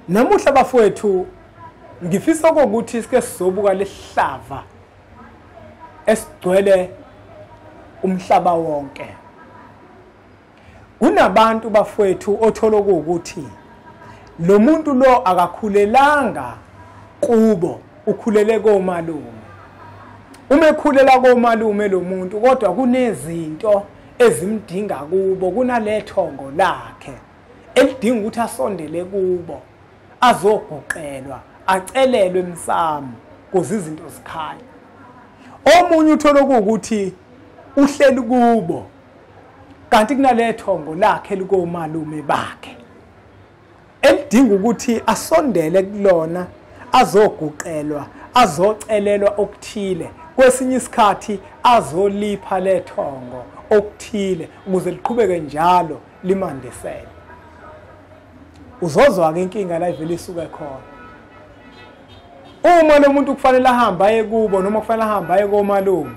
Namuhla bafowethu ngifisa ukuthi sike sizobuka lehlava esigcwele umhlaba wonke. Kunabantu bafowethu othola ukuthi lo muntu lo akakhulelanga kubo, ukhulele komalume. Uma ekhulela komalume lo muntu kodwa kunezinto ezimdinga kubo, kunalethongo lakhe elidinga ukuthi asondele kubo, azoguqelwa, acelelwe emsamo kuze izinto zikhanye. Omunye uthola ukuthi uhleli kubo kanti kunalethongo lakhe likomalume bakhe elidinga ukuthi asondele kulona, azoguqelwa, azocelelwa okuthile, kwesinye isikhathi azolipha lethongo okuthile ukuze liqhubeke njalo limandisele. Uzozwa ke inkinga la ivele isuke khona. Uma lo muntu kufanele ahambe aye kubo noma kufanele ahambe aye komalume,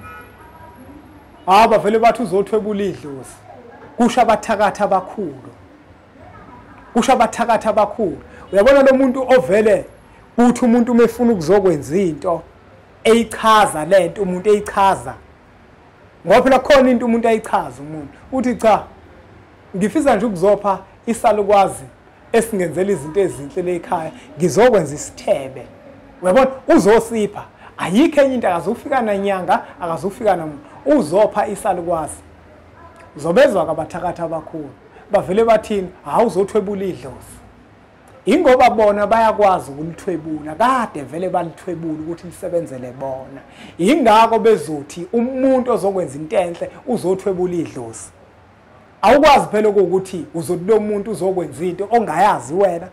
vele bathi uzothwebula idlozi, kusha abathakatha abakhulu. Kusha abathakatha abakhulu. Uyabona lo muntu ovele uthi umuntu umefuna ukuzokwenza into eyichaza lento umuntu eyichaza. Ngoba phela khona into umuntu ayichaza umuntu. Uthi cha, ngifisa nje ukuzopha isalukwazi esingenzela izinto ezinhle lekhaya, ngizokwenza isithebe. Uyabona uzosipha, ayikho enye into akazufika nanyanga, akazufika namuntu. Uzopha isalukwazi. Uzobezwa kabathakatha abakhulu. Bavele bathini, uzothwebula idlozi. Ingoba bona bayakwazi ukulithwebula, kade vele balithwebula ukuthi lisebenzele bona. Ingakho bezothi umuntu ozokwenza into enhle uzothwebula idlozi. Awukwazi phela ukuthi uzothi lo muntu uzokwenza into ongayazi wena.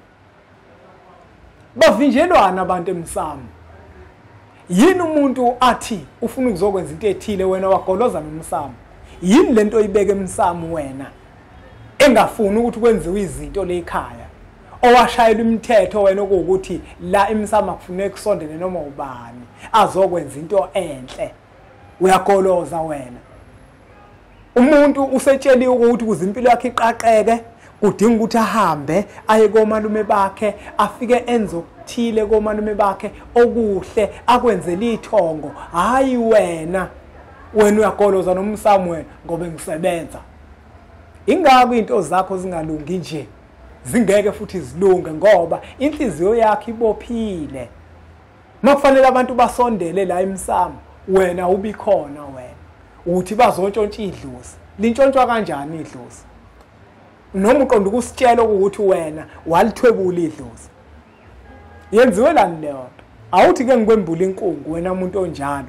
Bavinjelwana abantu emsamo. Yini umuntu athi ufuna ukuzokwenza into ethile wena wagoloza nomsamo? Yini lento oyibeka emsamo wena engafuni ukuthi kwenziwe izinto lekhaya? Owashayela imithetho wena ukuthi la emsamo akufuneki kusondele noma ubani azokwenza into enhle. Uyagoloza wena. Umuntu usetsheliwe ukuthi kuzimpilo yakhe iqaqeke, kudinga ukuthi ahambe aye komalume bakhe, afike enze okuthile komalume bakhe okuhle, akwenzele ithongo. Hayi wena uyagoloza nomsamo wena ngoba ngisebenza. Ingakho into zakho zingalungi nje, zingeke futhi zilunge ngoba inhliziyo yakhe ibophile. Makufanele abantu basondele la emsamo, wena ubikhona wena. Uthi bazontshontsha idlozi. Lintshontshwa kanjani idlozi? Noma uqonda ukusitshela ukuthi wena walithwebula idlozi. Yenziwe lani leyo nto? Awuthi ke ngikwembula inkungu wena umuntu onjalo.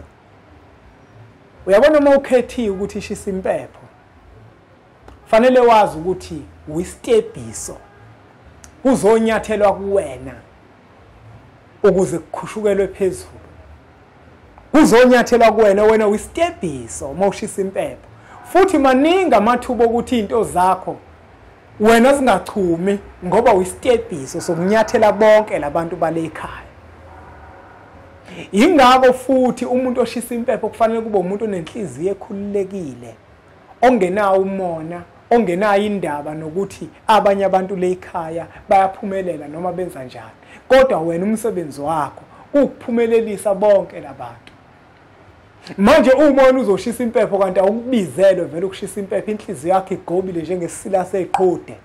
Uyabona uma ukhethiwe ukuthi ishisa impepho, fanele wazi ukuthi uyistebhiso kuzonyathelwa kuwena ukuze kukhushukelwe phezulu. Kuzonyathelwa kuwena, wena uyistebhiso mawushisa impepho. Futhi maningi amathuba ukuthi into zakho wena zingachumi ngoba uyistebhiso sokunyathela bonke labantu balekhaya. Ingakho futhi umuntu oshisa impepho kufanele kube umuntu onenhliziyo ekhululekile, ongenawo umona, ongenayo indaba nokuthi abanye abantu lekhaya bayaphumelela noma benza njani. Kodwa wena umsebenzi wakho ukuphumelelisa bonke labantu. Manje uma uzoshisa impepho kanti awukubizelwe vele ukushisa impepho, inhliziyo yakhe igobile njengesila seqhude.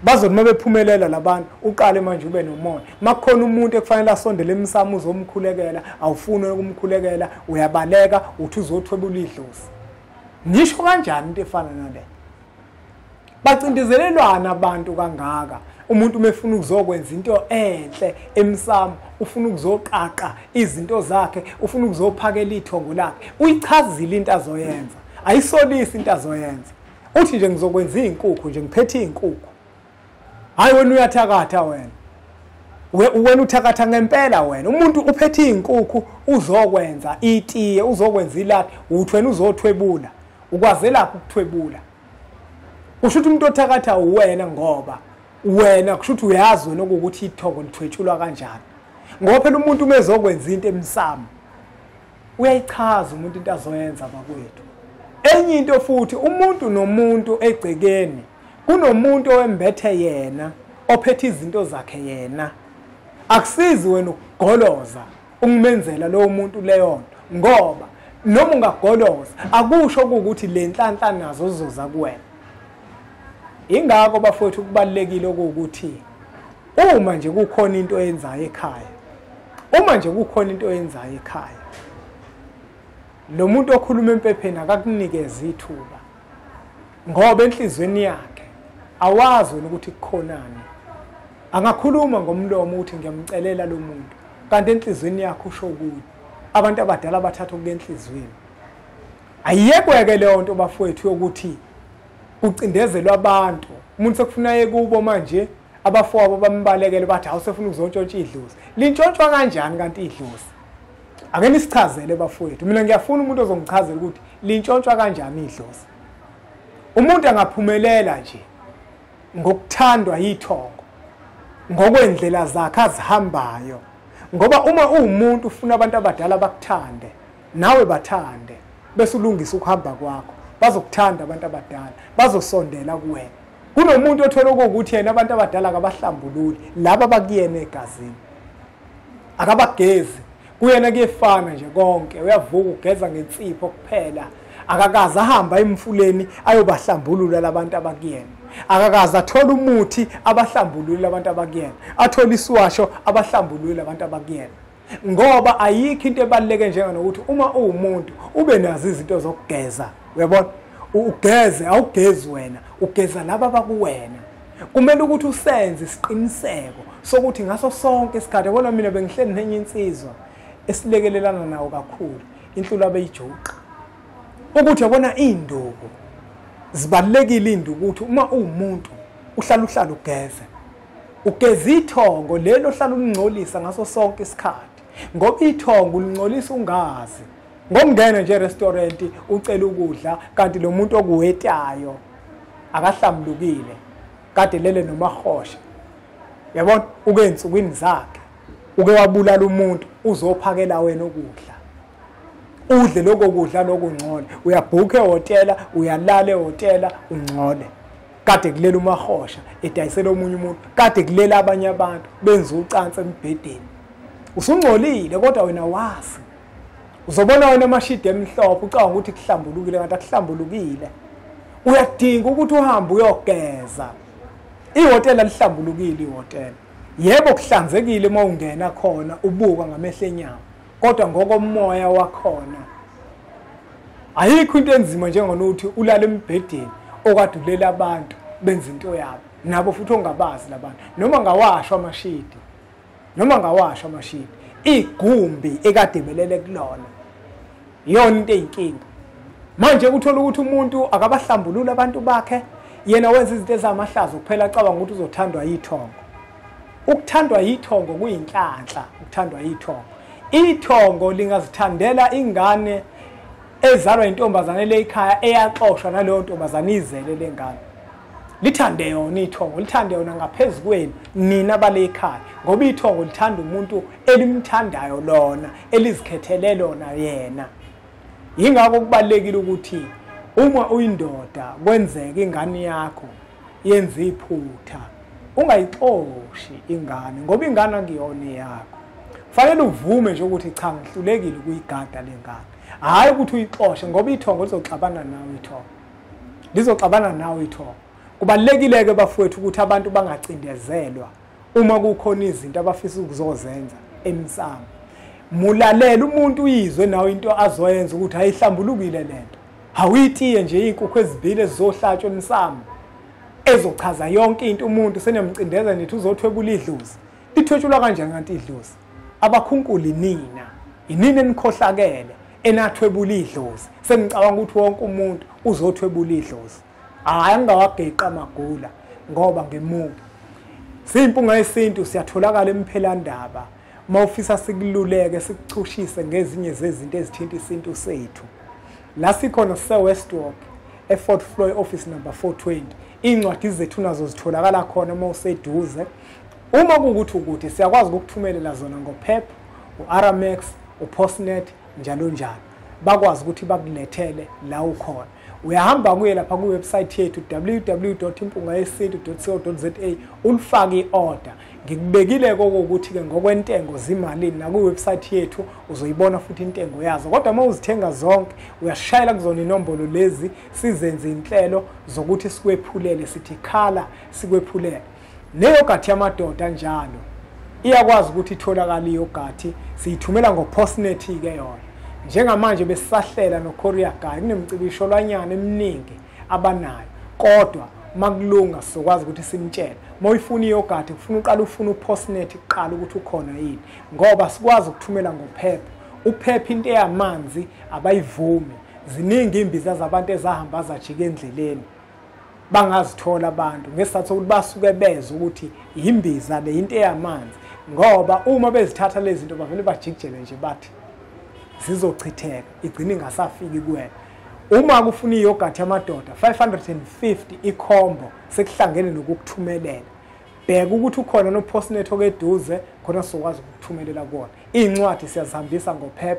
Bazothi mabephumelela labantu uqale manje ube nomoya. Makukhona umuntu ekufanele asondele emsamo uzomkhulekela, awufuni ukumkhulekela, uyabaleka uthi uzothwebula idlozi. Nisho kanjani into efana nale? Bacindezelelwana abantu kangaka. Umuntu umefuna ukuzokwenza into enhle emsamo, ufuna ukuzoqaqa izinto zakhe, ufuna ukuzophakela ithongo lakhe. Uyichazile into azoyenza, ayisolisi into azoyenza. Uthi nje ngizokwenza izinkukhu nje, ngiphethe izinkukhu. Hayi wena uyathakatha wena. Wena uthakatha ngempela wena. Umuntu uphethe izinkukhu uzokwenza itiye, uzokwenza ilaphi, uthi wena uzothwebula. Ukwazela ukuthwebula. Kusho ukuthi umuntu othakatha uwena ngoba wena kusho ukuthi uyazi wena ukuthi ithongo lithwetshulwa kanjani. Ngoba phela umuntu umezokwenza into emsamo uyayichaza umuntu into azoyenza bakwethu. Enye into futhi, umuntu nomuntu egcekeni kunomuntu owembethe yena ophethe izinto zakhe yena. Akusizi wena ukugoloza ungimenzela lowo muntu leyo nto, ngoba noma ungagoloza akusho ukuthi le nhlanhla nazo zizoza kuwena. Ingakho bafowethu kubalekile ukuthi uma nje kukhona into eyenzayo ekhaya, lo muntu okhuluma empepheni akakunikeze ithuba, ngoba enhlizweni yakhe awazi wena ukuthi kukhonani. Angakhuluma ngomlomo ukuthi ngiyamcelela lo muntu, kanti enhlizweni yakhe usho ukuthi abantu abadala bathatha okulenhlizweni. Ayiyekweke leyo nto bafowethu yokuthi ucindezelwe abantu. Umuntu sekufuna yekubo manje abafowabo bambalekele bathi awusefuna ukuzontshontsha idlozi. Lintshontshwa kanjani kanti idlozi? Ake nisichazele bafowethu. Mina ngiyafuna umuntu ozongichazela ukuthi lintshontshwa kanjani idlozi. Umuntu angaphumelela nje ngokuthandwa yithongo, ngokwendlela zakhe azihambayo. Ngoba uma uwumuntu ufuna abantu abadala bakuthande, nawe bathande, bese ulungisa ukuhamba kwakho, bazokuthanda abantu abadala, bazosondela kuwena. Kunomuntu othola ukuthi yena abantu abadala akabahlambululi, laba bakuyena egazini, akabagezi, kuyena kuyefana nje konke. Uyavuka ugeza ngensipho kuphela, akakaze ahamba emfuleni ayobahlambulula labantu abakuyena, akakaze athola umuthi abahlambulule abantu abakuyena, athola isiwasho abahlambulule abantu abakuyena. Ngoba ayikho into ebaluleke njenganokuthi uma uwumuntu ube nazo izinto zokugeza. Uyabona, ugeze, awugezi wena, ugeza laba abakuwena. Kumele ukuthi usenze isiqiniseko sokuthi ngaso sonke isikhathi, yabona mina bengihleli nenye insizwa esilekelelana nawo kakhulu, inhlula beyijuqa, ukuthi yabona induku zibalekile. Induku ukuthi uma uwumuntu uhlala ugeze ithongo lelo hlala ulingcolisa ngaso sonke isikhathi, ngoba ithongo ulingcolisa ungazi. Ngomngena nje restaurant ucela ukudla kanti lo muntu okuwetayo akahlambulukile, kade lele nomahosha. Yabona, uke ensukwini zakhe uke wabulala umuntu uzophakela wena ukudla, udle lokho kudla lokungcole. Uyabhuka ehotela, uyalala ehotela ungcole, kade kulela umahosha edayisela omunye umuntu, kade kulela abanye abantu benza ucansi embhedeni. Usungcolile kodwa wena wazi. Uzobona wena amashidi emhlophe ucabanga ukuthi kuhlambulukile kanti akuhlambulukile. Uyadinga ukuthi uhambe uyogeza. Ihotela lihlambulukile ihotela. Yebo kuhlanzekile uma ungena khona ubuka ngamehlo enyama, kodwa ngokomoya wakhona ayikho into enzima njengokuthi ulale embhedeni okadulela abantu benza into yabo, nabo futhi ongabazi labantu, noma ngawashwa amashidi, igumbi ekade belele kulona. Yona into eyinkinga manje, uthola ukuthi umuntu akabahlambulula abantu bakhe, yena wenza izinto ezamahlazo kuphela acabanga ukuthi uzothandwa yithongo. Ukuthandwa yithongo kuyinhlanhla. Ithongo lingazithandela ingane ezalwa intombazane leyikhaya eyaxoshwa naleyo ntombazane izele lengane. Lithande yona ithongo, lithande yona ngaphezulu kwenu nina baleyikhaya, ngoba ithongo lithanda umuntu elimthandayo lona, elizikhethele lona yena. Yingakho kubalekile ukuthi uma uyindoda kwenzeka ingane yakho yenza iphutha, ungayixoshi ingane, ngoba ingane angiyona yakho. Fanele uvume nje ukuthi cha ngihlulekile ukuyigada lengane, hayi ukuthi uyixoshe, ngoba ithongo lizoxabana nawe ithongo. Kubalekile ke bafowethu ukuthi abantu bangacindezelwa uma kukhona izinto abafisa ukuzozenza emsamo. Mulalela umuntu uyizwe nawe into azoyenza ukuthi ayihlambulukile lento. Awuyitiye nje inkukhu ezibili ezizohlatshwa emsamo ezochaza yonke into umuntu senemcindeza nithi uzothwebula idlozi. Lithwetshulwa kanjani kanti idlozi? Abakhunkuli inini enikhohlakele enathwebula idlozi. Semicabanga ukuthi wonke umuntu uzothwebula idlozi. Hayi angawageqa amagula ngoba ngemuva simpunga yesintu siyatholakala emphelandaba. Mawufisa sikululeke sikuchushise ngezinye zezinto ezithinta isintu sethu. La sikhona West Walk e4th floor office number 420. Incwadi zethu nazo zitholakala khona mawuseduze. Uma kukuthi siyakwazi ukuthumelela zona ngoPep, uRamex, uPostnet njalo njalo. Bakwazi ukuthi bakulethele la ukhona. uyahamba kuye lapha ku website yethu www.impungayesintu.co.za ulifake iorder. Ngikubekile ukuthi ke ngokwentengo zimalini na ku website yethu uzoyibona futhi intengo yazo. Kodwa uma uzithenga zonke uyashayela kuzona inombolo lezi sizenze inhlelo zokuthi sikwephulele sithi khala sikwephulele. Neyogathi yamadoda njalo iyakwazi ukuthi itholakala iyogathi siyithumela ngoPostnet ke yona. Njengamanje besisahlela noCourier Guy kunemicibisho lwanyana eminingi abanayo. Kodwa makulunga sizokwazi ukuthi simtshele moyifuna iyogathi kufuna uqala ufuna uPostnet kuqala ukuthi ukhona yini ngoba sikwazi ukuthumela ngophepha. Uphepha into eyamanzi abayivumi. Ziningi imbiza zabantu ezahamba zajika endleleni bangazithola abantu ngesizathu ukuthi basuke bezwe ukuthi imbiza le into eyamanzi ngoba uma bezithatha lezi zinto bavele bajikijele nje bathi zizochitheka igcina ingasafiki kuwena. Uma kufuna iyogathi yamadoda 550 ikhombo sekuhlangene nokukuthumelela. Bheka ukuthi ukhona noPostnet okeduze khona sizokwazi ukuthumelela kuona. Incwadi siyazihambisa ngoPep,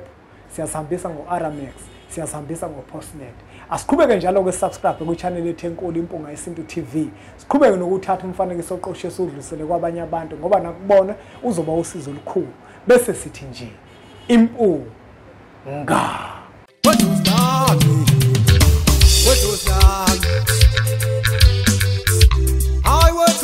siyazihambisa ngoAramex, siyazihambisa ngoPostnet. Asiqhubeke njalo ke subscribe ku channel yethu enkulu Impunga Yesintu TV. Siqhubeke nokuthatha umfanekiso oqoshe usudlulisele kwabanye abantu ngoba nakubona uzoba usizo olukhulu. Bese sithi nje impunga. I was